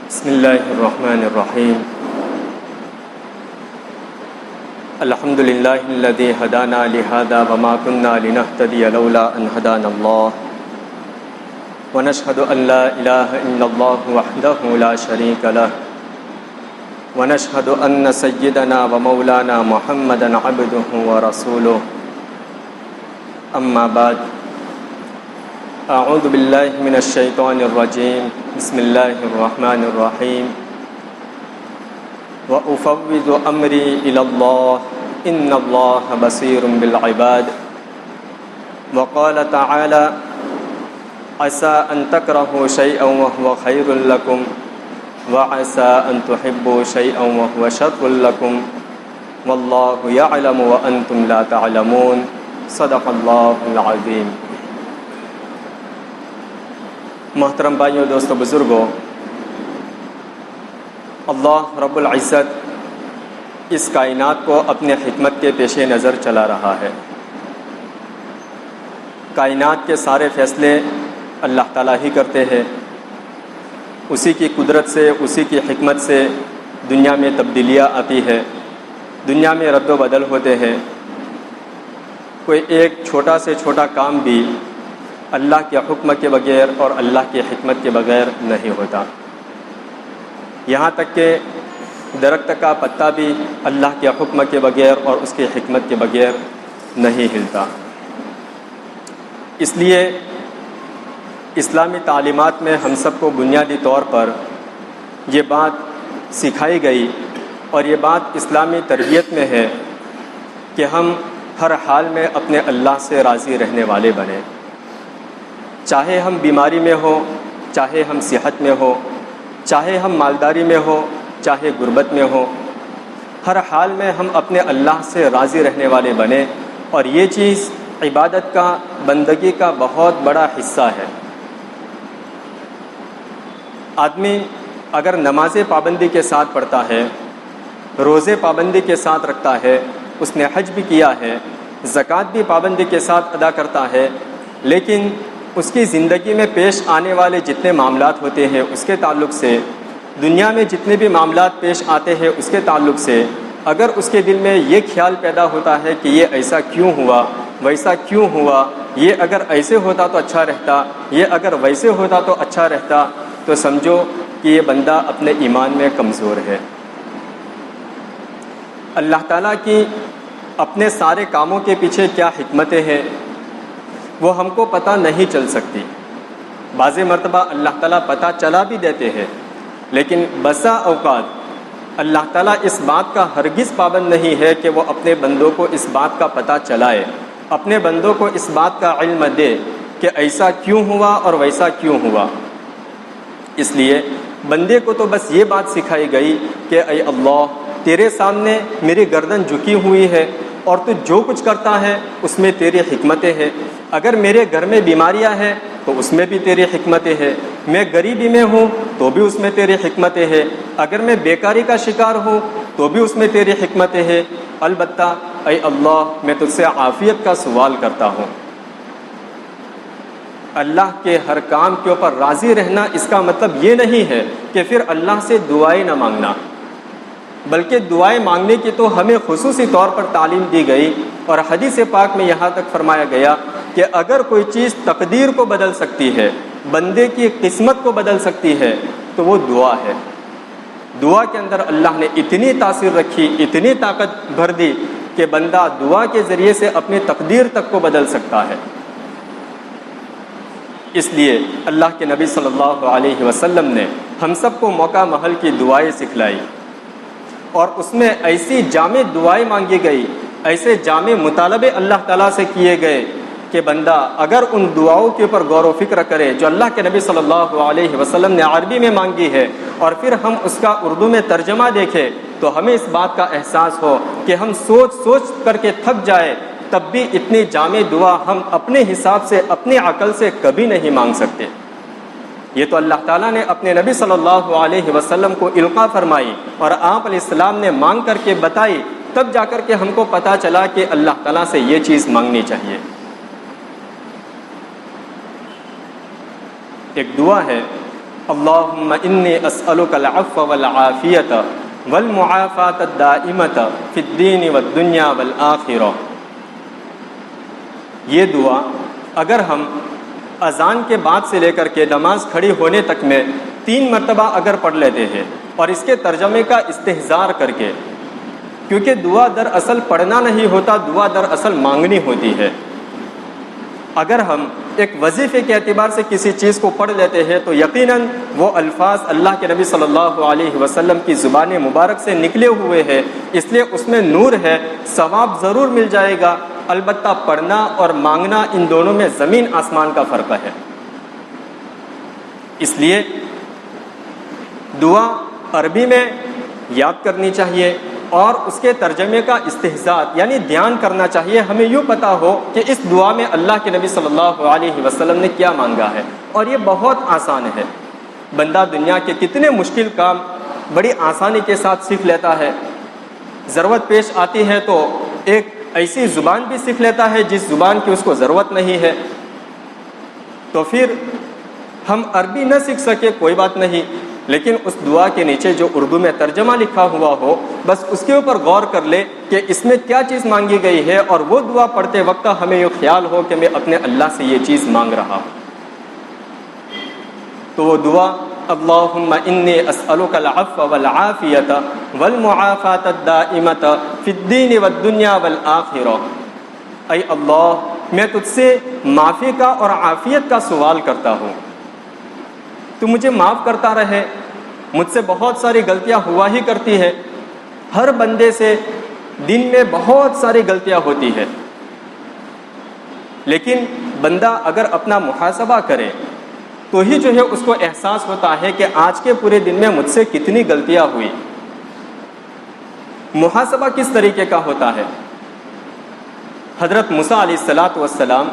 بسم اللہ الرحمن الرحیم الحمد للہ الذی ہدانا لہذا وما كنا لنہتدی لولا ان ہدانا اللہ ونشہد ان لا الہ الا اللہ وحدہ لا شریک لہ ونشہد ان سیدنا ومولانا محمدا عبدہ ورسولہ اما بعد اعوذ باللہ من الشیطان الرجیم بسم اللہ الرحمن الرحیم وأفوض أمري إلى الله إن الله بصير بالعباد وقال تعالى عسى أن تكرهوا شيئا وهو خير لكم وعسى أن تحبوا شيئا وهو شر لكم والله يعلم وأنتم لا تعلمون صدق الله العظيم. محترم بھائیوں، دوستو، بزرگوں، اللہ رب العزت اس کائنات کو اپنے حکمت کے پیش نظر چلا رہا ہے. کائنات کے سارے فیصلے اللہ تعالیٰ ہی کرتے ہیں. اسی کی قدرت سے، اسی کی حکمت سے دنیا میں تبدیلیاں آتی ہے، دنیا میں رد و بدل ہوتے ہیں. کوئی ایک چھوٹا سے چھوٹا کام بھی اللہ کے حکم کے بغیر اور اللہ کی حکمت کے بغیر نہیں ہوتا. یہاں تک کہ درخت کا پتا بھی اللہ کے حکم کے بغیر اور اس کی حکمت کے بغیر نہیں ہلتا. اس لیے اسلامی تعلیمات میں ہم سب کو بنیادی طور پر یہ بات سکھائی گئی اور یہ بات اسلامی تربیت میں ہے کہ ہم ہر حال میں اپنے اللہ سے راضی رہنے والے بنیں. چاہے ہم بیماری میں ہو، چاہے ہم صحت میں ہو، چاہے ہم مالداری میں ہو، چاہے غربت میں ہو، ہر حال میں ہم اپنے اللہ سے راضی رہنے والے بنیں. اور یہ چیز عبادت کا، بندگی کا بہت بڑا حصہ ہے. آدمی اگر نماز پابندی کے ساتھ پڑھتا ہے، روزے پابندی کے ساتھ رکھتا ہے، اس نے حج بھی کیا ہے، زکوٰۃ بھی پابندی کے ساتھ ادا کرتا ہے، لیکن اس کی زندگی میں پیش آنے والے جتنے معاملات ہوتے ہیں اس کے تعلق سے، دنیا میں جتنے بھی معاملات پیش آتے ہیں اس کے تعلق سے، اگر اس کے دل میں یہ خیال پیدا ہوتا ہے کہ یہ ایسا کیوں ہوا، ویسا کیوں ہوا، یہ اگر ایسے ہوتا تو اچھا رہتا، یہ اگر ویسے ہوتا تو اچھا رہتا، تو سمجھو کہ یہ بندہ اپنے ایمان میں کمزور ہے. اللہ تعالیٰ کی اپنے سارے کاموں کے پیچھے کیا حکمتیں ہیں وہ ہم کو پتہ نہیں چل سکتی. بعض مرتبہ اللہ تعالیٰ پتہ چلا بھی دیتے ہیں، لیکن بسا اوقات اللہ تعالیٰ اس بات کا ہرگز پابند نہیں ہے کہ وہ اپنے بندوں کو اس بات کا پتہ چلائے، اپنے بندوں کو اس بات کا علم دے کہ ایسا کیوں ہوا اور ویسا کیوں ہوا. اس لیے بندے کو تو بس یہ بات سکھائی گئی کہ اے اللہ، تیرے سامنے میری گردن جھکی ہوئی ہے اور تو جو کچھ کرتا ہے اس میں تیری حکمتیں ہیں. اگر میرے گھر میں بیماریاں ہیں تو اس میں بھی تیری حکمتیں ہیں، میں غریبی میں ہوں تو بھی اس میں تیری حکمتیں ہیں، اگر میں بیکاری کا شکار ہوں تو بھی اس میں تیری حکمتیں ہیں. البتہ اے اللہ، میں تجھ سے عافیت کا سوال کرتا ہوں. اللہ کے ہر کام کے اوپر راضی رہنا اس کا مطلب یہ نہیں ہے کہ پھر اللہ سے دعائیں نہ مانگنا، بلکہ دعائیں مانگنے کی تو ہمیں خصوصی طور پر تعلیم دی گئی. اور حدیث پاک میں یہاں تک فرمایا گیا کہ اگر کوئی چیز تقدیر کو بدل سکتی ہے، بندے کی قسمت کو بدل سکتی ہے، تو وہ دعا ہے. دعا کے اندر اللہ نے اتنی تاثیر رکھی، اتنی طاقت بھر دی کہ بندہ دعا کے ذریعے سے اپنی تقدیر تک کو بدل سکتا ہے. اس لیے اللہ کے نبی صلی اللہ علیہ وسلم نے ہم سب کو موقع محل کی دعائیں سکھلائی، اور اس میں ایسی جامع دعائیں مانگی گئی، ایسے جامع مطالبے اللہ تعالیٰ سے کیے گئے کہ بندہ اگر ان دعاؤں کے اوپر غور و فکر کرے جو اللہ کے نبی صلی اللہ علیہ وسلم نے عربی میں مانگی ہے، اور پھر ہم اس کا اردو میں ترجمہ دیکھیں، تو ہمیں اس بات کا احساس ہو کہ ہم سوچ سوچ کر کے تھک جائے، تب بھی اتنی جامع دعا ہم اپنے حساب سے، اپنی عقل سے کبھی نہیں مانگ سکتے. یہ تو اللہ تعالیٰ نے اپنے نبی صلی اللہ علیہ وسلم کو القاء فرمائی اور آپ علیہ السلام نے مانگ کر کے بتائی، تب جا کر کے ہم کو پتہ چلا کہ اللہ تعالیٰ سے یہ چیز مانگنی چاہیے. ایک دعا ہے اللہم انی اسألک العفو والعافیۃ والمعافاۃ الدائمۃ فی الدین والدنیا والآخرہ. یہ دعا اگر ہم اذان کے بعد سے لے کر کے نماز کھڑی ہونے تک میں 3 مرتبہ اگر پڑھ لیتے ہیں اور اس کے ترجمے کا استحضار کر کے، کیونکہ دعا دراصل پڑھنا نہیں ہوتا، دعا دراصل مانگنی ہوتی ہے. اگر ہم ایک وظیفے کے اعتبار سے کسی چیز کو پڑھ لیتے ہیں تو یقیناً وہ الفاظ اللہ کے نبی صلی اللہ علیہ وسلم کی زبان مبارک سے نکلے ہوئے ہیں، اس لیے اس میں نور ہے، ثواب ضرور مل جائے گا. البتہ پڑھنا اور مانگنا ان دونوں میں زمین آسمان کا فرق ہے. اس لیے دعا عربی میں یاد کرنی چاہیے اور اس کے ترجمے کا استحضار یعنی دھیان کرنا چاہیے. ہمیں یوں پتہ ہو کہ اس دعا میں اللہ کے نبی صلی اللہ علیہ وسلم نے کیا مانگا ہے، اور یہ بہت آسان ہے. بندہ دنیا کے کتنے مشکل کام بڑی آسانی کے ساتھ سیکھ لیتا ہے. ضرورت پیش آتی ہے تو ایک ایسی زبان بھی سیکھ لیتا ہے جس زبان کی اس کو ضرورت نہیں ہے. تو پھر ہم عربی نہ سیکھ سکے کوئی بات نہیں، لیکن اس دعا کے نیچے جو اردو میں ترجمہ لکھا ہوا ہو بس اس کے اوپر غور کر لے کہ اس میں کیا چیز مانگی گئی ہے، اور وہ دعا پڑھتے وقت ہمیں یہ خیال ہو کہ میں اپنے اللہ سے یہ چیز مانگ رہا ہوں. تو وہ دعا اللہم انی اسألک العفو والعافیۃ والمعافاۃ الدائمۃ فی الدین والدنیا والآخرہ. اے اللہ، میں تجھ سے معافی کا اور عافیت کا سوال کرتا ہوں، تو مجھے معاف کرتا رہے. مجھ سے بہت ساری غلطیاں ہوا ہی کرتی ہے، ہر بندے سے دن میں بہت ساری غلطیاں ہوتی ہے، لیکن بندہ اگر اپنا محاسبہ کرے تو ہی جو ہے اس کو احساس ہوتا ہے کہ آج کے پورے دن میں مجھ سے کتنی غلطیاں ہوئی. محاسبہ کس طریقے کا ہوتا ہے؟ حضرت موسیٰ علیہ السلام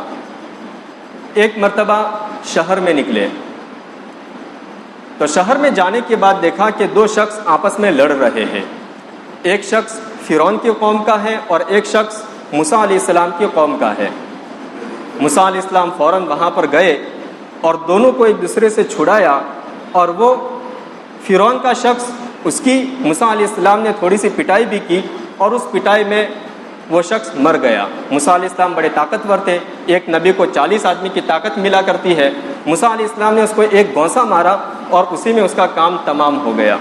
ایک مرتبہ شہر میں نکلے تو شہر میں جانے کے بعد دیکھا کہ 2 شخص آپس میں لڑ رہے ہیں. ایک شخص فرعون کی قوم کا ہے اور ایک شخص موسیٰ علیہ السلام کی قوم کا ہے. موسیٰ علیہ السلام فوراً وہاں پر گئے اور دونوں کو ایک دوسرے سے چھڑایا، اور وہ فرعون کا شخص اس کی موسیٰ علیہ السلام نے تھوڑی سی پٹائی بھی کی اور اس پٹائی میں وہ شخص مر گیا. موسیٰ علیہ السلام بڑے طاقتور تھے، ایک نبی کو 40 آدمی کی طاقت ملا کرتی ہے. موسیٰ علیہ السلام نے اس کو ایک گونسا مارا اور اسی میں اس کا کام تمام ہو گیا.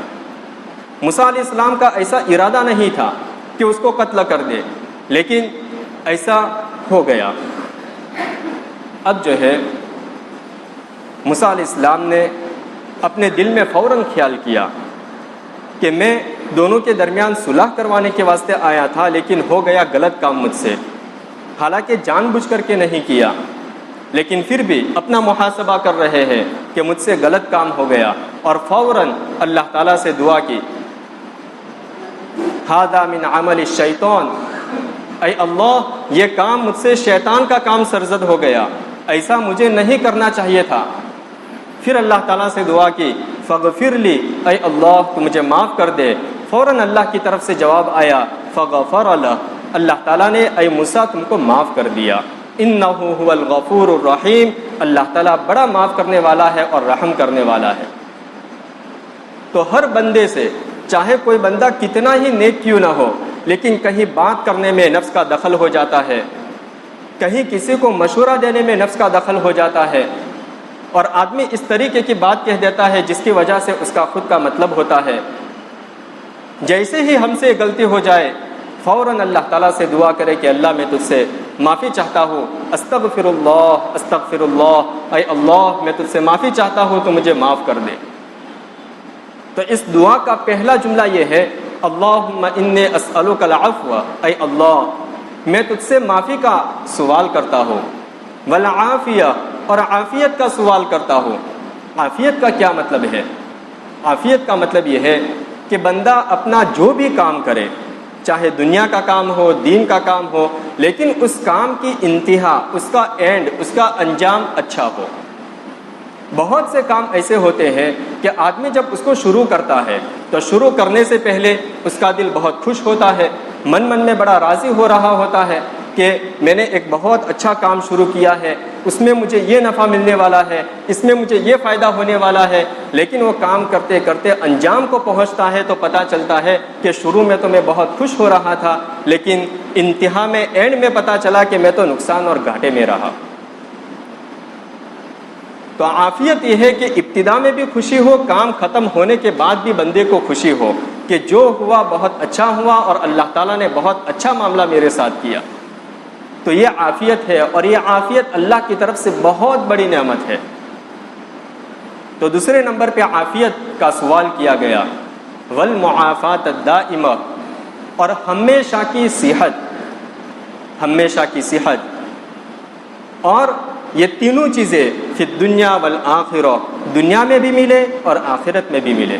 موسیٰ علیہ السلام کا ایسا ارادہ نہیں تھا کہ اس کو قتل کر دے، لیکن ایسا ہو گیا. اب جو ہے موسیٰ علیہ السلام نے اپنے دل میں فوراً خیال کیا کہ میں دونوں کے درمیان صلح کروانے کے واسطے آیا تھا، لیکن ہو گیا غلط کام مجھ سے. حالانکہ جان بوجھ کر کے نہیں کیا، لیکن پھر بھی اپنا محاسبہ کر رہے ہیں کہ مجھ سے غلط کام ہو گیا، اور فوراً اللہ تعالیٰ سے دعا کی، ھذا من عمل الشیطان، اے اللہ یہ کام مجھ سے شیطان کا کام سرزد ہو گیا، ایسا مجھے نہیں کرنا چاہیے تھا. پھر اللہ تعالیٰ سے دعا کی، فغفر لی، اے اللہ تو مجھے معاف کر دے. فوراً اللہ کی طرف سے جواب آیا، فغفر لہ، اللہ تعالیٰ نے اے موسیٰ تم کو معاف کر دیا. انہ هو الغفور الرحیم، اللہ تعالیٰ بڑا معاف کرنے والا ہے اور رحم کرنے والا ہے. تو ہر بندے سے چاہے کوئی بندہ کتنا ہی نیک کیوں نہ ہو، لیکن کہیں بات کرنے میں نفس کا دخل ہو جاتا ہے، کہیں کسی کو مشورہ دینے میں نفس کا دخل ہو جاتا ہے، اور آدمی اس طریقے کی بات کہہ دیتا ہے جس کی وجہ سے اس کا خود کا مطلب ہوتا ہے. جیسے ہی ہم سے غلطی ہو جائے فوراً اللہ تعالیٰ سے دعا کرے کہ اللہ میں تجھ سے معافی چاہتا ہوں، استغفر اللہ، اے اللہ میں تجھ سے معافی چاہتا ہوں تو مجھے معاف کر دے. تو اس دعا کا پہلا جملہ یہ ہے، اللہم انی اسألک العفو، اے اللہ میں تجھ سے معافی کا سوال کرتا ہوں، والعافیہ اور عافیت کا سوال کرتا ہوں. عافیت کا کیا مطلب ہے؟ عافیت کا مطلب یہ ہے کہ بندہ اپنا جو بھی کام کرے، چاہے دنیا کا کام ہو، دین کا کام ہو، لیکن اس کام کی انتہا، اس کا اینڈ، اس کا انجام اچھا ہو. بہت سے کام ایسے ہوتے ہیں کہ آدمی جب اس کو شروع کرتا ہے تو شروع کرنے سے پہلے اس کا دل بہت خوش ہوتا ہے، من میں بڑا راضی ہو رہا ہوتا ہے، کہ میں نے ایک بہت اچھا کام شروع کیا ہے، اس میں مجھے یہ نفع ملنے والا ہے، اس میں مجھے یہ فائدہ ہونے والا ہے، لیکن وہ کام کرتے کرتے انجام کو پہنچتا ہے تو پتہ چلتا ہے کہ شروع میں تو میں بہت خوش ہو رہا تھا، لیکن انتہا میں اینڈ میں پتہ چلا کہ میں تو نقصان اور گھاٹے میں رہا۔ تو عافیت یہ ہے کہ ابتدا میں بھی خوشی ہو، کام ختم ہونے کے بعد بھی بندے کو خوشی ہو کہ جو ہوا بہت اچھا ہوا اور اللہ تعالیٰ نے بہت اچھا معاملہ میرے ساتھ کیا۔ تو یہ عافیت ہے، اور یہ عافیت اللہ کی طرف سے بہت بڑی نعمت ہے۔ تو دوسرے نمبر پہ عافیت کا سوال کیا گیا، والمعافات الدائمہ، اور ہمیشہ کی صحت، ہمیشہ کی صحت، اور یہ تینوں چیزیں فی الدنیا والآخرہ، دنیا میں بھی ملے اور آخرت میں بھی ملے۔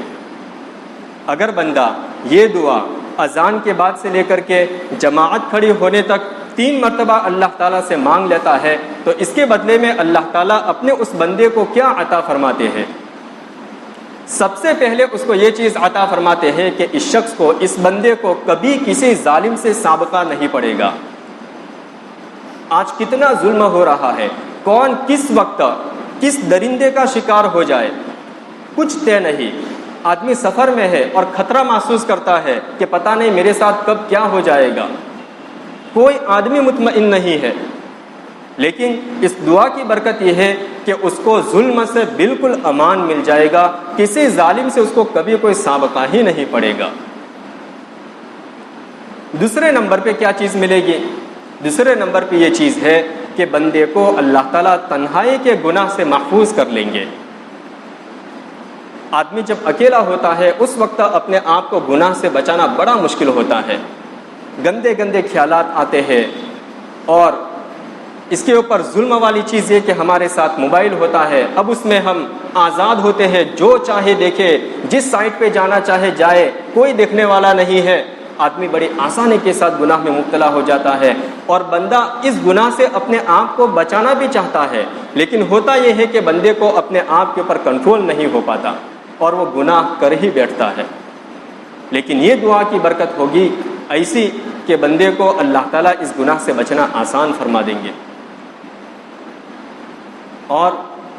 اگر بندہ یہ دعا اذان کے بعد سے لے کر کے جماعت کھڑی ہونے تک 3 مرتبہ اللہ تعالیٰ سے مانگ لیتا ہے تو اس کے بدلے میں اللہ تعالیٰ اپنے اس بندے کو کیا عطا فرماتے ہیں؟ سب سے پہلے اس کو یہ چیز عطا فرماتے ہیں کہ اس شخص کو، اس بندے کو کبھی کسی ظالم سے سابقہ نہیں پڑے گا۔ آج کتنا ظلم ہو رہا ہے، کون کس وقت کس درندے کا شکار ہو جائے کچھ طے نہیں۔ آدمی سفر میں ہے اور خطرہ محسوس کرتا ہے کہ پتہ نہیں میرے ساتھ کب کیا ہو جائے گا، کوئی آدمی مطمئن نہیں ہے۔ لیکن اس دعا کی برکت یہ ہے کہ اس کو ظلم سے بالکل امان مل جائے گا، کسی ظالم سے اس کو کبھی کوئی سابقہ ہی نہیں پڑے گا۔ دوسرے نمبر پہ کیا چیز ملے گی؟ دوسرے نمبر پہ یہ چیز ہے کہ بندے کو اللہ تعالیٰ تنہائی کے گناہ سے محفوظ کر لیں گے۔ آدمی جب اکیلا ہوتا ہے اس وقت اپنے آپ کو گناہ سے بچانا بڑا مشکل ہوتا ہے، گندے گندے خیالات آتے ہیں، اور اس کے اوپر ظلم والی چیز یہ کہ ہمارے ساتھ موبائل ہوتا ہے، اب اس میں ہم آزاد ہوتے ہیں، جو چاہے دیکھے، جس سائٹ پہ جانا چاہے جائے، کوئی دیکھنے والا نہیں ہے۔ آدمی بڑی آسانی کے ساتھ گناہ میں مبتلا ہو جاتا ہے، اور بندہ اس گناہ سے اپنے آپ کو بچانا بھی چاہتا ہے، لیکن ہوتا یہ ہے کہ بندے کو اپنے آپ کے اوپر کنٹرول نہیں ہو پاتا اور وہ گناہ کر ہی بیٹھتا ہے۔ لیکن یہ دعا کی برکت ہوگی ایسی کہ بندے کو اللہ تعالیٰ اس گناہ سے بچنا آسان فرما دیں گے۔ اور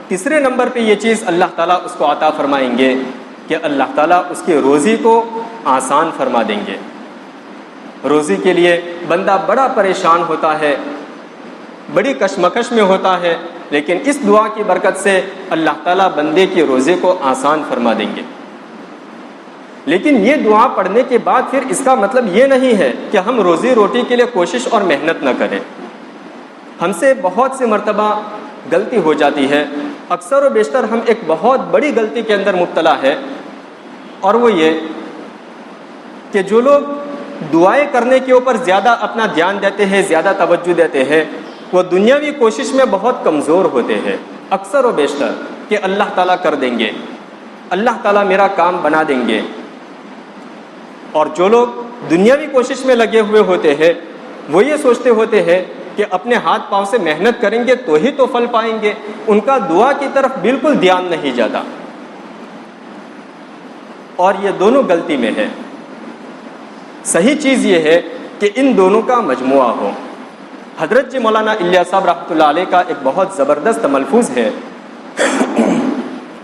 تیسرے نمبر پہ یہ چیز اللہ تعالیٰ اس کو عطا فرمائیں گے کہ اللہ تعالیٰ اس کی روزی کو آسان فرما دیں گے۔ روزی کے لیے بندہ بڑا پریشان ہوتا ہے، بڑی کشمکش میں ہوتا ہے، لیکن اس دعا کی برکت سے اللہ تعالیٰ بندے کی روزی کو آسان فرما دیں گے۔ لیکن یہ دعا پڑھنے کے بعد پھر اس کا مطلب یہ نہیں ہے کہ ہم روزی روٹی کے لیے کوشش اور محنت نہ کریں۔ ہم سے بہت سے مرتبہ غلطی ہو جاتی ہے، اکثر و بیشتر ہم ایک بہت بڑی غلطی کے اندر مبتلا ہے، اور وہ یہ کہ جو لوگ دعائیں کرنے کے اوپر زیادہ اپنا دھیان دیتے ہیں، زیادہ توجہ دیتے ہیں، وہ دنیاوی کوشش میں بہت کمزور ہوتے ہیں اکثر و بیشتر، کہ اللہ تعالیٰ کر دیں گے، اللہ تعالیٰ میرا کام بنا دیں گے۔ اور جو لوگ دنیاوی کوشش میں لگے ہوئے ہوتے ہیں وہ یہ سوچتے ہوتے ہیں کہ اپنے ہاتھ پاؤں سے محنت کریں گے تو ہی تو پھل پائیں گے، ان کا دعا کی طرف بالکل دھیان نہیں جاتا، اور یہ دونوں غلطی میں ہے۔ صحیح چیز یہ ہے کہ ان دونوں کا مجموعہ ہو۔ حضرت جی مولانا الیاس صاحب رحمۃ اللہ علیہ کا ایک بہت زبردست ملفوظ ہے،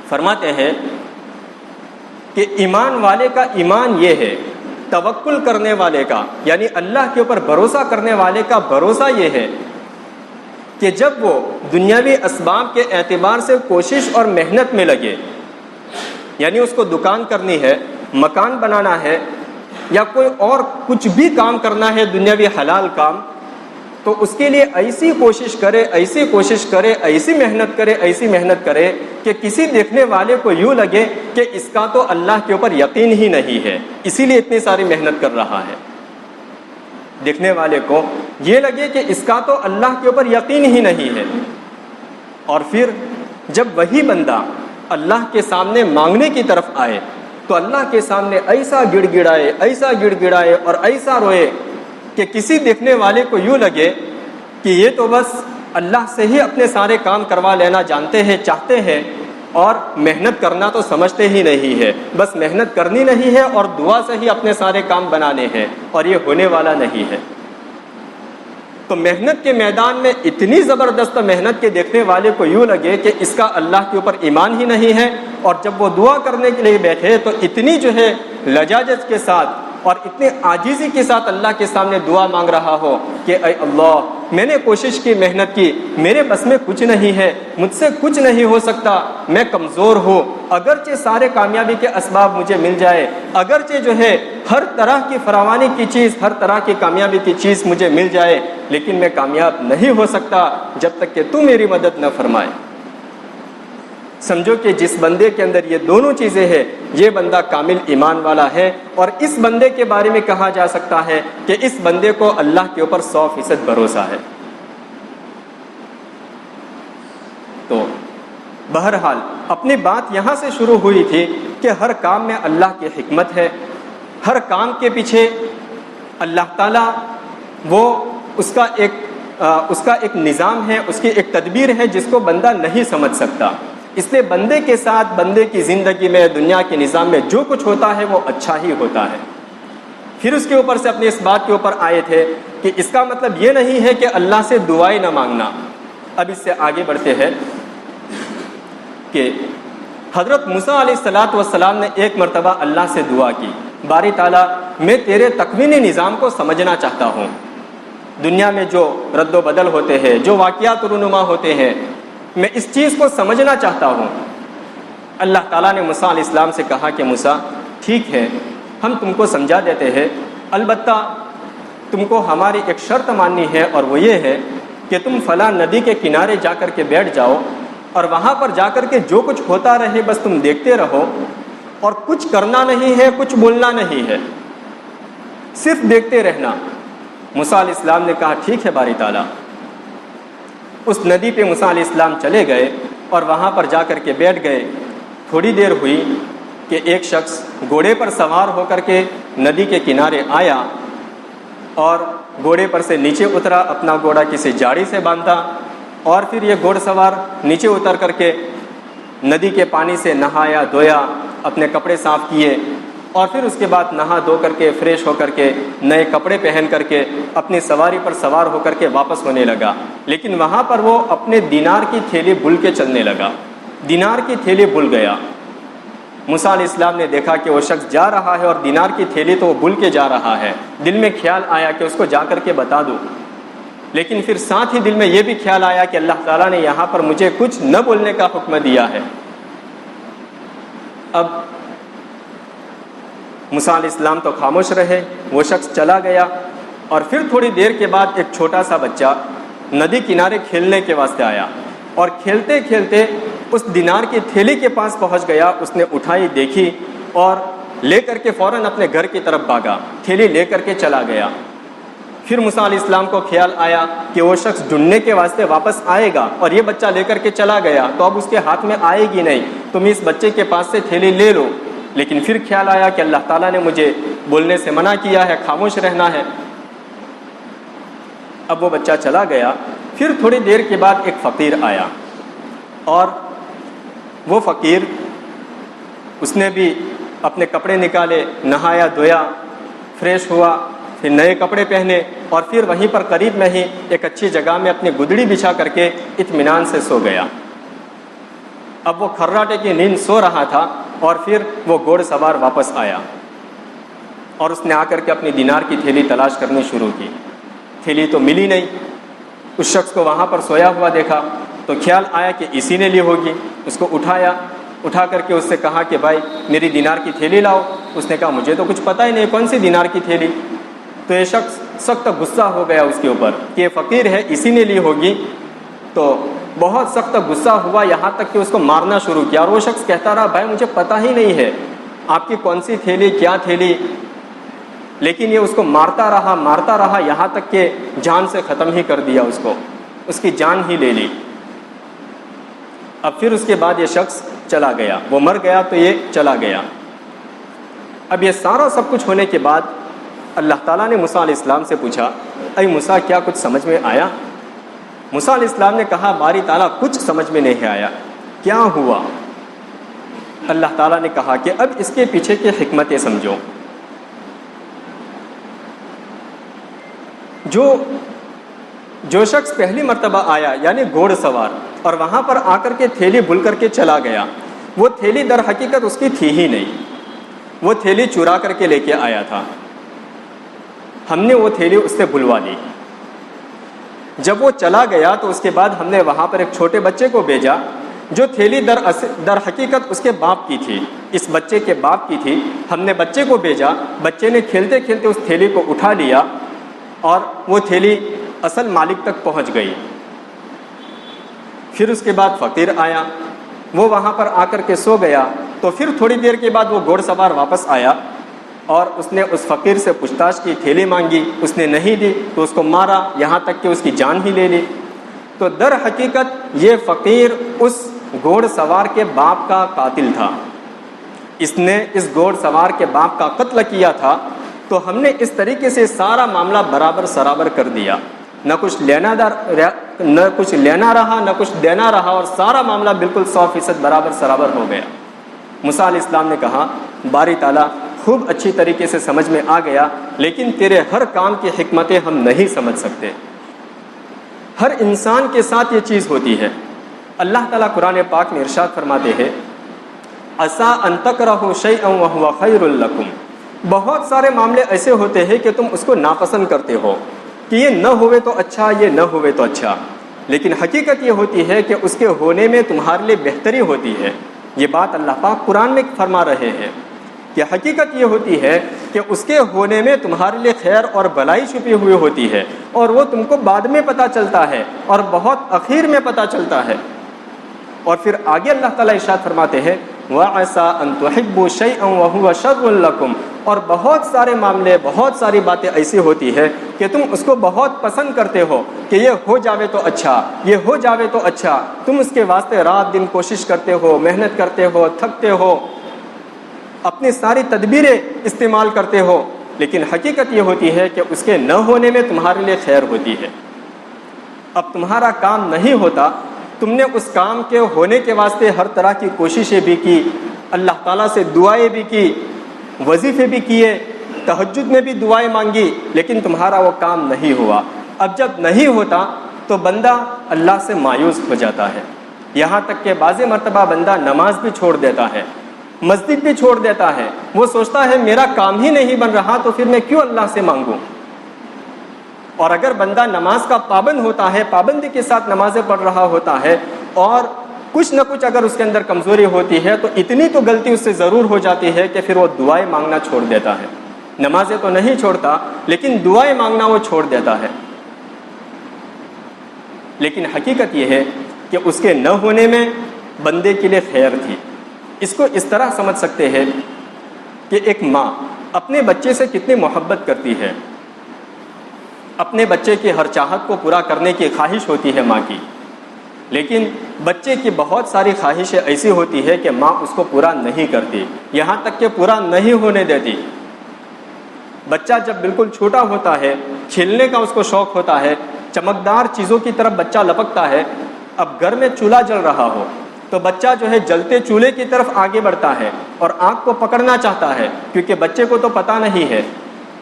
فرماتے ہیں کہ ایمان والے کا ایمان یہ ہے، توکل کرنے والے کا یعنی اللہ کے اوپر بھروسہ کرنے والے کا بھروسہ یہ ہے کہ جب وہ دنیاوی اسباب کے اعتبار سے کوشش اور محنت میں لگے، یعنی اس کو دکان کرنی ہے، مکان بنانا ہے، یا کوئی اور کچھ بھی کام کرنا ہے دنیاوی حلال کام، تو اس کے لیے ایسی کوشش کرے، ایسی کوشش کرے، ایسی محنت کرے، ایسی محنت کرے کہ کسی دیکھنے والے کو یوں لگے کہ اس کا تو اللہ کے اوپر یقین ہی نہیں ہے، اسی لیے اتنی ساری محنت کر رہا ہے۔ دیکھنے والے کو یہ لگے کہ اس کا تو اللہ کے اوپر یقین ہی نہیں ہے، اور پھر جب وہی بندہ اللہ کے سامنے مانگنے کی طرف آئے تو اللہ کے سامنے ایسا گڑ گڑائے، ایسا گڑ گڑائے اور ایسا روئے کہ کسی دیکھنے والے کو یوں لگے کہ یہ تو بس اللہ سے ہی اپنے سارے کام کروا لینا جانتے ہیں، چاہتے ہیں، اور محنت کرنا تو سمجھتے ہی نہیں ہے، بس محنت کرنی نہیں ہے اور دعا سے ہی اپنے سارے کام بنانے ہیں، اور یہ ہونے والا نہیں ہے۔ تو محنت کے میدان میں اتنی زبردست محنت کے دیکھنے والے کو یوں لگے کہ اس کا اللہ کے اوپر ایمان ہی نہیں ہے، اور جب وہ دعا کرنے کے لیے بیٹھے تو اتنی جو ہے لجاجت کے ساتھ اور اتنے عاجزی کے ساتھ اللہ کے سامنے دعا مانگ رہا ہو کہ اے اللہ، میں نے کوشش کی، محنت کی، میرے بس میں کچھ نہیں ہے، مجھ سے کچھ نہیں ہو سکتا، میں کمزور ہوں، اگرچہ سارے کامیابی کے اسباب مجھے مل جائے، اگرچہ جو ہے ہر طرح کی فراوانی کی چیز، ہر طرح کی کامیابی کی چیز مجھے مل جائے، لیکن میں کامیاب نہیں ہو سکتا جب تک کہ تو میری مدد نہ فرمائے۔ سمجھو کہ جس بندے کے اندر یہ دونوں چیزیں ہیں، یہ بندہ کامل ایمان والا ہے، اور اس بندے کے بارے میں کہا جا سکتا ہے کہ اس بندے کو اللہ کے اوپر 100% بھروسہ ہے۔ تو بہرحال اپنی بات یہاں سے شروع ہوئی تھی کہ ہر کام میں اللہ کی حکمت ہے، ہر کام کے پیچھے اللہ تعالیٰ وہ اس کا ایک نظام ہے، اس کی ایک تدبیر ہے جس کو بندہ نہیں سمجھ سکتا۔ اس لیے بندے کے ساتھ، بندے کی زندگی میں، دنیا کے نظام میں جو کچھ ہوتا ہے وہ اچھا ہی ہوتا ہے۔ پھر اس کے اوپر سے اپنے اس بات کے اوپر آئے تھے کہ اس کا مطلب یہ نہیں ہے کہ اللہ سے دعائیں نہ مانگنا۔ اب اس سے آگے بڑھتے ہیں کہ حضرت موسیٰ علیہ السلام نے ایک مرتبہ اللہ سے دعا کی، باری تعالیٰ میں تیرے تکوینی نظام کو سمجھنا چاہتا ہوں، دنیا میں جو رد و بدل ہوتے ہیں، جو واقعات رونما ہوتے ہیں، میں اس چیز کو سمجھنا چاہتا ہوں۔ اللہ تعالیٰ نے موسیٰ علیہ السلام سے کہا کہ موسیٰ ٹھیک ہے، ہم تم کو سمجھا دیتے ہیں، البتہ تم کو ہماری ایک شرط ماننی ہے، اور وہ یہ ہے کہ تم فلاں ندی کے کنارے جا کر کے بیٹھ جاؤ، اور وہاں پر جا کر کے جو کچھ ہوتا رہے بس تم دیکھتے رہو، اور کچھ کرنا نہیں ہے، کچھ بولنا نہیں ہے، صرف دیکھتے رہنا۔ موسیٰ علیہ السلام نے کہا ٹھیک ہے باری تعالیٰ۔ اس ندی پہ موسیٰ علیہ السلام چلے گئے اور وہاں پر جا کر کے بیٹھ گئے۔ تھوڑی دیر ہوئی کہ ایک شخص گھوڑے پر سوار ہو کر کے ندی کے کنارے آیا، اور گھوڑے پر سے نیچے اترا، اپنا گھوڑا کسی جاڑی سے باندھا، اور پھر یہ گھوڑ سوار نیچے اتر کر کے ندی کے پانی سے نہایا، دھویا، اپنے کپڑے صاف کیے، اور پھر اس کے بعد نہا دھو کر کے فریش ہو کر کے نئے کپڑے پہن کر کے اپنی سواری پر سوار ہو کر کے واپس ہونے لگا۔ لیکن وہاں پر وہ اپنے دینار کی تھیلی بھول کے چلنے لگا، دینار کی تھیلی بھول گیا۔ موسیٰ علیہ السلام نے دیکھا کہ وہ شخص جا رہا ہے اور دینار کی تھیلی تو وہ بھول کے جا رہا ہے۔ دل میں خیال آیا کہ اس کو جا کر کے بتا دوں، لیکن پھر ساتھ ہی دل میں یہ بھی خیال آیا کہ اللہ تعالیٰ نے یہاں پر مجھے کچھ نہ بولنے کا حکم دیا ہے۔ اب موسیٰ علیہ السلام تو خاموش رہے، وہ شخص چلا گیا، اور پھر تھوڑی دیر کے بعد ایک چھوٹا سا بچہ ندی کنارے کھیلنے کے واسطے آیا، اور کھیلتے کھیلتے اس دینار کی تھیلی کے پاس پہنچ گیا۔ اس نے اٹھائی، دیکھی، اور لے کر کے فوراً اپنے گھر کی طرف بھاگا، تھیلی لے کر کے چلا گیا۔ پھر موسیٰ علیہ السلام کو خیال آیا کہ وہ شخص ڈھونڈنے کے واسطے واپس آئے گا، اور یہ بچہ لے کر کے چلا گیا تو اب اس کے ہاتھ میں آئے گی نہیں، تم اس بچے کے پاس سے تھیلی لے لو۔ لیکن پھر خیال آیا کہ اللہ تعالیٰ نے مجھے بولنے سے منع کیا ہے، خاموش رہنا ہے۔ اب وہ بچہ چلا گیا۔ پھر تھوڑی دیر کے بعد ایک فقیر آیا، اور وہ فقیر، اس نے بھی اپنے کپڑے نکالے، نہایا دھویا، فریش ہوا، پھر نئے کپڑے پہنے، اور پھر وہیں پر قریب میں ہی ایک اچھی جگہ میں اپنی گدڑی بچھا کر کے اطمینان سے سو گیا۔ اب وہ کھراٹے کی نیند سو رہا تھا، اور پھر وہ گھوڑ سوار واپس آیا، اور اس نے آ کر کے اپنی دینار کی تھیلی تلاش کرنی شروع کی۔ تھیلی تو ملی نہیں۔ اس شخص کو وہاں پر سویا ہوا دیکھا تو خیال آیا کہ اسی نے لی ہوگی۔ اس کو اٹھایا، اٹھا کر کے اس سے کہا کہ بھائی میری دینار کی تھیلی لاؤ۔ اس نے کہا مجھے تو کچھ پتہ ہی نہیں کون سی دینار کی تھیلی۔ تو یہ شخص سخت غصہ ہو گیا اس کے اوپر کہ یہ فقیر ہے، اسی نے لی ہوگی۔ تو بہت سخت غصہ ہوا، یہاں تک کہ اس کو مارنا شروع کیا، اور وہ شخص کہتا رہا بھائی مجھے پتہ ہی نہیں ہے آپ کی کون سی تھیلی، کیا تھیلی۔ لیکن یہ اس کو مارتا رہا، یہاں تک کہ جان سے ختم ہی کر دیا، اس کی جان ہی لے لی۔ اب پھر اس کے بعد یہ شخص چلا گیا، وہ مر گیا تو یہ چلا گیا۔ اب یہ سارا سب کچھ ہونے کے بعد اللہ تعالیٰ نے موسیٰ علیہ السلام سے پوچھا اے موسیٰ کیا کچھ سمجھ میں آیا؟ موسیٰ علیہ السلام نے کہا باری تعالیٰ کچھ سمجھ میں نہیں آیا۔ کیا ہوا؟ اللہ تعالیٰ نے کہا کہ اب اس کے پیچھے کی حکمتیں سمجھو۔ جو جو شخص پہلی مرتبہ آیا یعنی گھوڑ سوار اور وہاں پر آ کر کے تھیلی بھول کر کے چلا گیا، وہ تھیلی در حقیقت اس کی تھی ہی نہیں، وہ تھیلی چرا کر کے لے کے آیا تھا، ہم نے وہ تھیلی اس سے بھلوا لی۔ جب وہ چلا گیا تو اس کے بعد ہم نے وہاں پر ایک چھوٹے بچے کو بھیجا جو تھیلی در حقیقت اس کے باپ کی تھی، اس بچے کے باپ کی تھی۔ ہم نے بچے کو بھیجا، بچے نے کھیلتے کھیلتے اس تھیلی کو اٹھا لیا اور وہ تھیلی اصل مالک تک پہنچ گئی۔ پھر اس کے بعد فقیر آیا، وہ وہاں پر آ کر کے سو گیا، تو پھر تھوڑی دیر کے بعد وہ گھوڑ سوار واپس آیا اور اس نے اس فقیر سے پوچھ تاچھ کی، تھیلی مانگی، اس نے نہیں دی تو اس کو مارا، یہاں تک کہ اس کی جان ہی لے لی۔ تو در حقیقت یہ فقیر اس گھوڑ سوار کے باپ کا قاتل تھا، اس نے اس گھوڑ سوار کے باپ کا قتل کیا تھا۔ تو ہم نے اس طریقے سے سارا معاملہ برابر سرابر کر دیا، نہ کچھ لینا رہا نہ کچھ دینا رہا، اور سارا معاملہ بالکل 100% برابر سرابر ہو گیا۔ موسیٰ علیہ السلام نے کہا، باری تعالیٰ خوب اچھی طریقے سے سمجھ میں آ گیا، لیکن تیرے ہر کام کی حکمتیں ہم نہیں سمجھ سکتے۔ ہر انسان کے ساتھ یہ چیز ہوتی ہے۔ اللہ تعالیٰ قرآن پاک میں ارشاد فرماتے ہیں، عَسَىٰ أَن تَكْرَهُوا شَيْئًا وَهُوَ خَيْرٌ لَكُمْ۔ بہت سارے معاملے ایسے ہوتے ہیں کہ تم اس کو ناپسند کرتے ہو کہ یہ نہ ہوئے تو اچھا، یہ نہ ہوئے تو اچھا، لیکن حقیقت یہ ہوتی ہے کہ اس کے ہونے میں تمہارے لیے بہتری ہوتی ہے۔ یہ بات اللہ پاک قرآن میں فرما رہے ہیں کہ حقیقت یہ ہوتی ہے کہ اس کے ہونے میں تمہارے لیے خیر اور بھلائی چھپی ہوئی ہوتی ہے، اور وہ تم کو بعد میں پتہ چلتا ہے اور بہت اخیر میں پتہ چلتا ہے۔ اور پھر آگے اللہ تعالیٰ ارشاد فرماتے ہیں، وَعَسَىٰ أَن تُحِبُّوا شَيْئًا وَهُوَ شَرٌّ لَكُمْ۔ اور بہت سارے معاملے، بہت ساری باتیں ایسی ہوتی ہے کہ تم اس کو بہت پسند کرتے ہو کہ یہ ہو جاوے تو اچھا، یہ ہو جاوے تو اچھا، تم اس کے واسطے رات دن کوشش کرتے ہو، محنت کرتے ہو، تھکتے ہو، اپنی ساری تدبیریں استعمال کرتے ہو، لیکن حقیقت یہ ہوتی ہے کہ اس کے نہ ہونے میں تمہارے لیے خیر ہوتی ہے۔ اب تمہارا کام نہیں ہوتا، تم نے اس کام کے ہونے کے واسطے ہر طرح کی کوششیں بھی کی، اللہ تعالیٰ سے دعائیں بھی کی، وظیفے بھی کیے، تہجد میں بھی دعائیں مانگی، لیکن تمہارا وہ کام نہیں ہوا۔ اب جب نہیں ہوتا تو بندہ اللہ سے مایوس ہو جاتا ہے، یہاں تک کہ بعض مرتبہ بندہ نماز بھی چھوڑ دیتا ہے، مسجد بھی چھوڑ دیتا ہے۔ وہ سوچتا ہے میرا کام ہی نہیں بن رہا تو پھر میں کیوں اللہ سے مانگوں۔ اور اگر بندہ نماز کا پابند ہوتا ہے، پابندی کے ساتھ نمازیں پڑھ رہا ہوتا ہے، اور کچھ نہ کچھ اگر اس کے اندر کمزوری ہوتی ہے تو اتنی تو غلطی اس سے ضرور ہو جاتی ہے کہ پھر وہ دعائیں مانگنا چھوڑ دیتا ہے۔ نمازیں تو نہیں چھوڑتا لیکن دعائیں مانگنا وہ چھوڑ دیتا ہے۔ لیکن حقیقت یہ ہے کہ اس کے نہ ہونے میں بندے کے لیے خیر تھی۔ اس کو اس طرح سمجھ سکتے ہیں کہ ایک ماں اپنے بچے سے کتنی محبت کرتی ہے، اپنے بچے کی ہر چاہت کو پورا کرنے کی خواہش ہوتی ہے ماں کی، لیکن بچے کی بہت ساری خواہشیں ایسی ہوتی ہے کہ ماں اس کو پورا نہیں کرتی، یہاں تک کہ پورا نہیں ہونے دیتی۔ بچہ جب بالکل چھوٹا ہوتا ہے، کھیلنے کا اس کو شوق ہوتا ہے، چمکدار چیزوں کی طرف بچہ لپکتا ہے۔ اب گھر میں چولہا جل رہا ہو تو بچہ جو ہے جلتے چولہے کی طرف آگے بڑھتا ہے اور آنکھ کو پکڑنا چاہتا ہے، کیونکہ بچے کو تو پتہ نہیں ہے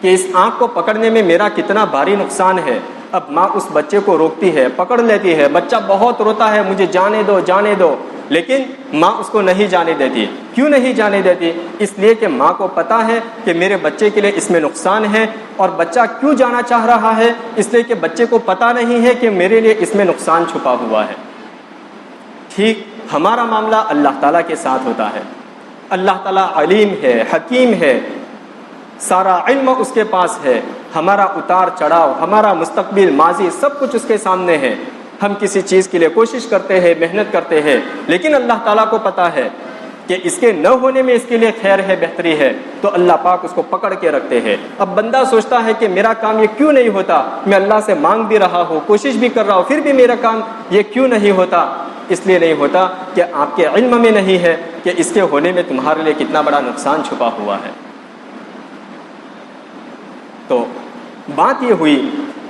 کہ اس آنکھ کو پکڑنے میں میرا کتنا بھاری نقصان ہے۔ اب ماں اس بچے کو روکتی ہے، پکڑ لیتی ہے، بچہ بہت روتا ہے، مجھے جانے دو جانے دو، لیکن ماں اس کو نہیں جانے دیتی۔ کیوں نہیں جانے دیتی؟ اس لیے کہ ماں کو پتہ ہے کہ میرے بچے کے لیے اس میں نقصان ہے، اور بچہ کیوں جانا چاہ رہا ہے؟ اس لیے کہ بچے کو پتہ نہیں ہے کہ میرے لیے اس میں نقصان چھپا ہوا ہے۔ ٹھیک ہمارا معاملہ اللہ تعالیٰ کے ساتھ ہوتا ہے۔ اللہ تعالیٰ علیم ہے، حکیم ہے، سارا علم اس کے پاس ہے، ہمارا اتار چڑھاؤ، ہمارا مستقبل، ماضی، سب کچھ اس کے سامنے ہے۔ ہم کسی چیز کے لیے کوشش کرتے ہیں، محنت کرتے ہیں، لیکن اللہ تعالیٰ کو پتہ ہے کہ اس کے نہ ہونے میں اس کے لیے خیر ہے، بہتری ہے، تو اللہ پاک اس کو پکڑ کے رکھتے ہیں۔ اب بندہ سوچتا ہے کہ میرا کام یہ کیوں نہیں ہوتا، میں اللہ سے مانگ بھی رہا ہوں، کوشش بھی کر رہا ہوں، پھر بھی میرا کام یہ کیوں نہیں ہوتا؟ اس لیے نہیں ہوتا کہ آپ کے علم میں نہیں ہے کہ اس کے ہونے میں تمہارے لیے کتنا بڑا نقصان چھپا ہوا ہے۔ تو بات یہ ہوئی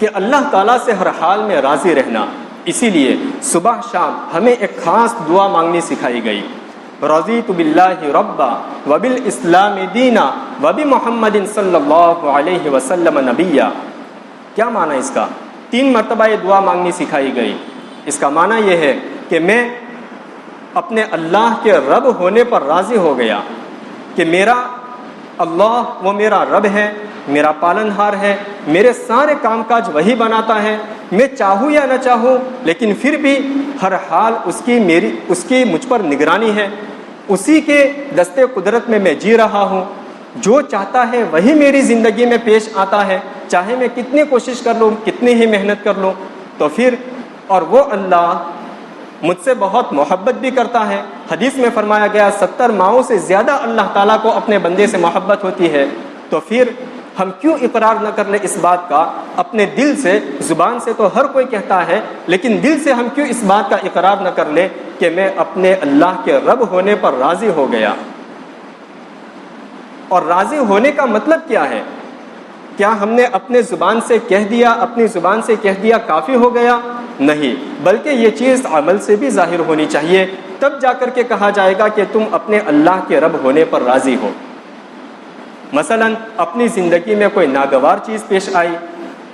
کہ اللہ تعالیٰ سے ہر حال میں راضی رہنا، اسی لیے صبح شام ہمیں ایک خاص دعا مانگنی سکھائی گئی، رضیت باللہ ربا وبالاسلام دینا وبمحمد صلی اللہ علیہ وسلم نبیا۔ کیا معنی اس کا؟ 3 مرتبہ یہ دعا مانگنی سکھائی گئی۔ اس کا معنی یہ ہے کہ میں اپنے اللہ کے رب ہونے پر راضی ہو گیا کہ میرا اللہ وہ میرا رب ہے، میرا پالنہار ہے، میرے سارے کام کاج وہی بناتا ہے، میں چاہوں یا نہ چاہوں لیکن پھر بھی ہر حال اس کی مجھ پر نگرانی ہے، اسی کے دستے قدرت میں جی رہا ہوں، جو چاہتا ہے وہی میری زندگی میں پیش آتا ہے، چاہے میں کتنی کوشش کر لوں، کتنی ہی محنت کر لوں، تو پھر اور وہ اللہ مجھ سے بہت محبت بھی کرتا ہے۔ حدیث میں فرمایا گیا 70 ماؤں سے زیادہ اللہ تعالیٰ کو اپنے بندے سے محبت ہوتی ہے، تو پھر ہم کیوں اقرار نہ کر لیں اس بات کا اپنے دل سے؟ زبان سے تو ہر کوئی کہتا ہے، لیکن دل سے ہم کیوں اس بات کا اقرار نہ کر لیں کہ میں اپنے اللہ کے رب ہونے پر راضی ہو گیا؟ اور راضی ہونے کا مطلب کیا ہے؟ کیا ہم نے اپنے زبان سے کہہ دیا کافی ہو گیا؟ نہیں، بلکہ یہ چیز عمل سے بھی ظاہر ہونی چاہیے، تب جا کر کے کہا جائے گا کہ تم اپنے اللہ کے رب ہونے پر راضی ہو۔ مثلا اپنی زندگی میں کوئی ناگوار چیز پیش آئی،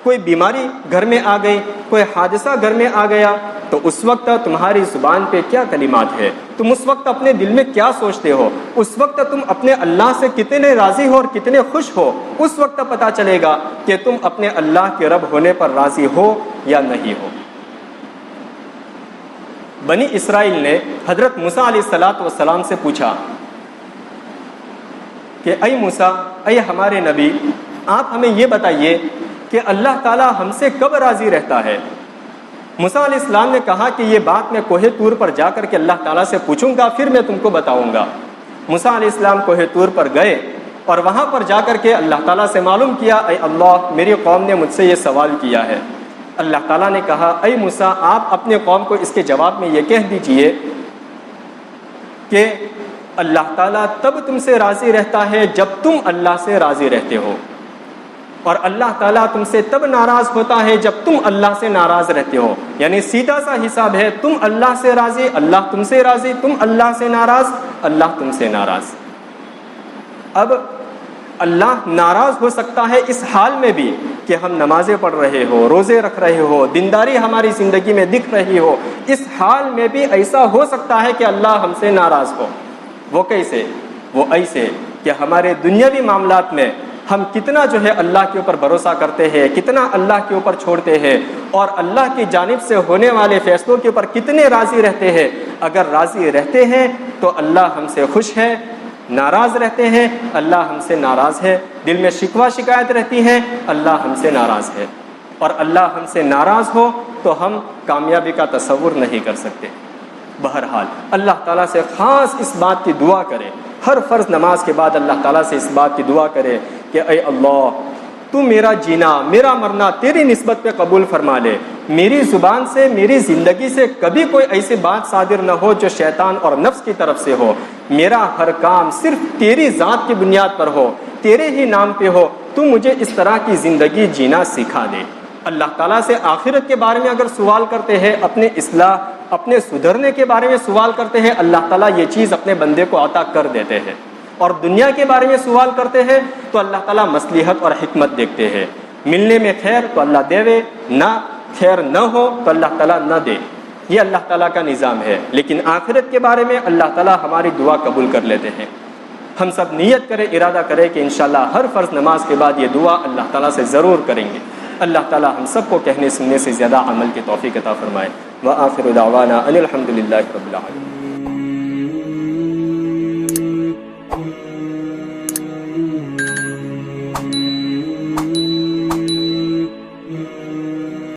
کوئی بیماری گھر میں آ گئی، کوئی حادثہ گھر میں آ گیا، تو اس وقت تمہاری زبان پہ کیا کلمات ہے؟ تم اس وقت اپنے دل میں کیا سوچتے ہو؟ اس وقت تم اپنے اللہ سے کتنے راضی ہو اور کتنے خوش ہو؟ اس وقت پتہ چلے گا کہ تم اپنے اللہ کے رب ہونے پر راضی ہو یا نہیں ہو۔ بنی اسرائیل نے حضرت موسیٰ علیہ السلام سے پوچھا کہ اے موسیٰ، اے ہمارے نبی، آپ ہمیں یہ بتائیے کہ اللہ تعالیٰ ہم سے کب راضی رہتا ہے؟ موسیٰ علیہ السلام نے کہا کہ یہ بات میں کوہ طور پر جا کر کے اللہ تعالیٰ سے پوچھوں گا، پھر میں تم کو بتاؤں گا۔ موسیٰ علیہ السلام کوہ طور پر گئے اور وہاں پر جا کر کے اللہ تعالیٰ سے معلوم کیا، اے اللہ، میری قوم نے مجھ سے یہ سوال کیا ہے۔ اللہ تعالیٰ نے کہا، اے موسیٰ، آپ اپنے قوم کو اس کے جواب میں یہ کہہ دیجئے کہ اللہ تعالیٰ تب تم سے راضی رہتا ہے جب تم اللہ سے راضی رہتے ہو، اور اللہ تعالیٰ تم سے تب ناراض ہوتا ہے جب تم اللہ سے ناراض رہتے ہو۔ یعنی سیدھا سا حساب ہے، تم اللہ سے راضی، اللہ تم سے راضی، تم اللہ سے ناراض، اللہ تم سے ناراض۔ اب اللہ ناراض ہو سکتا ہے اس حال میں بھی کہ ہم نمازیں پڑھ رہے ہو، روزے رکھ رہے ہو، دینداری ہماری زندگی میں دکھ رہی ہو، اس حال میں بھی ایسا ہو سکتا ہے کہ اللہ ہم سے ناراض ہو۔ وہ کیسے؟ وہ ایسے کہ ہمارے دنیاوی معاملات میں ہم کتنا اللہ کے اوپر بھروسہ کرتے ہیں، کتنا اللہ کے اوپر چھوڑتے ہیں، اور اللہ کی جانب سے ہونے والے فیصلوں کے اوپر کتنے راضی رہتے ہیں۔ اگر راضی رہتے ہیں تو اللہ ہم سے خوش ہے، ناراض رہتے ہیں اللہ ہم سے ناراض ہے، دل میں شکوہ شکایت رہتی ہے اللہ ہم سے ناراض ہے، اور اللہ ہم سے ناراض ہو تو ہم کامیابی کا تصور نہیں کر سکتے۔ بہرحال اللہ تعالیٰ سے خاص اس بات کی دعا کرے، ہر فرض نماز کے بعد اللہ تعالیٰ سے اس بات کی دعا کرے کہ اے اللہ، تو میرا جینا میرا مرنا تیری نسبت پہ قبول فرما لے، میری زبان سے میری زندگی سے کبھی کوئی ایسی بات صادر نہ ہو جو شیطان اور نفس کی طرف سے ہو، میرا ہر کام صرف تیری ذات کی بنیاد پر ہو، تیرے ہی نام پہ ہو، تو مجھے اس طرح کی زندگی جینا سکھا دے۔ اللہ تعالیٰ سے آخرت کے بارے میں اگر سوال کرتے ہیں، اپنے اصلاح اپنے سدھرنے کے بارے میں سوال کرتے ہیں، اللہ تعالیٰ یہ چیز اپنے بندے کو عطا کر دیتے ہیں، اور دنیا کے بارے میں سوال کرتے ہیں تو اللہ تعالیٰ مصلحت اور حکمت دیکھتے ہیں، ملنے میں خیر تو اللہ دے، نہ خیر نہ ہو تو اللہ تعالیٰ نہ دے، یہ اللہ تعالیٰ کا نظام ہے۔ لیکن آخرت کے بارے میں اللہ تعالیٰ ہماری دعا قبول کر لیتے ہیں۔ ہم سب نیت کریں، ارادہ کریں کہ انشاءاللہ ہر فرض نماز کے بعد یہ دعا اللہ تعالیٰ سے ضرور کریں گے۔ اللہ تعالیٰ ہم سب کو کہنے سننے سے زیادہ عمل کی توفیق عطا فرمائے۔ وآخر دعوانا ان الحمد للہ رب العالمین۔